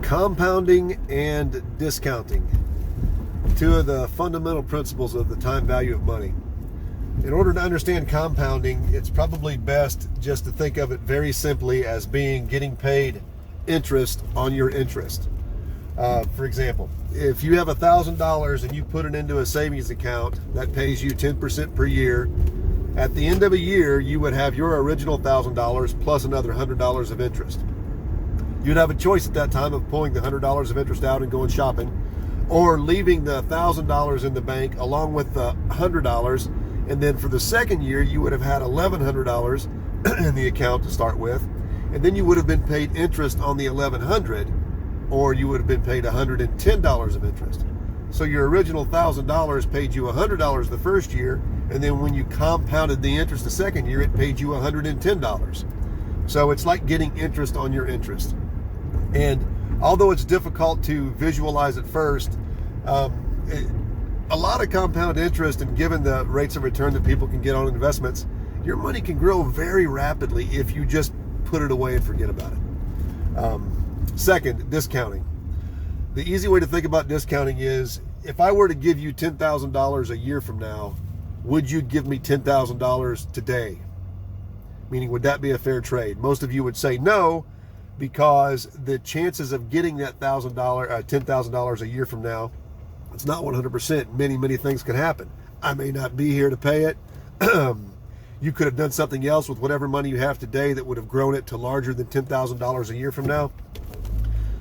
Compounding and discounting, two of the fundamental principles of the time value of money. In order to understand compounding, it's probably best just to think of it very simply as being getting paid interest on your interest. For example, if you have $1,000 and you put it into a savings account that pays you 10% per year, at the end of a year, you would have your original $1,000 plus another $100 of interest. You'd have a choice at that time of pulling the $100 of interest out and going shopping, or leaving the $1,000 in the bank along with the $100, and then for the second year, you would have had $1,100 in the account to start with, and then you would have been paid interest on the $1,100, or you would have been paid $110 of interest. So your original $1,000 paid you $100 the first year, and then when you compounded the interest the second year, it paid you $110. So it's like getting interest on your interest. And although it's difficult to visualize at first, a lot of compound interest, and given the rates of return that people can get on investments, your money can grow very rapidly if you just put it away and forget about it. Second, discounting. The easy way to think about discounting is, if I were to give you $10,000 a year from now, would you give me $10,000 today? Meaning, would that be a fair trade? Most of you would say no, because the chances of getting that $10,000 a year from now, it's not 100%. Many things can happen. I may not be here to pay it. You could have done something else with whatever money you have today that would have grown it to larger than $10,000 a year from now.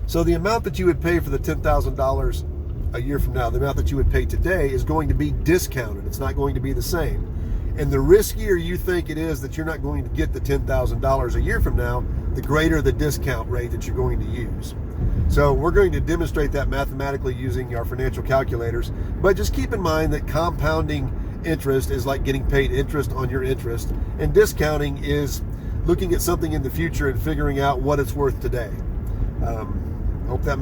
So the amount that you would pay for the $10,000 a year from now, the amount that you would pay today, is going to be discounted. It's not going to be the same. And the riskier you think it is that you're not going to get the $10,000 a year from now, the greater the discount rate that you're going to use. So we're going to demonstrate that mathematically using our financial calculators. But just keep in mind that compounding interest is like getting paid interest on your interest, and discounting is looking at something in the future and figuring out what it's worth today. Hope that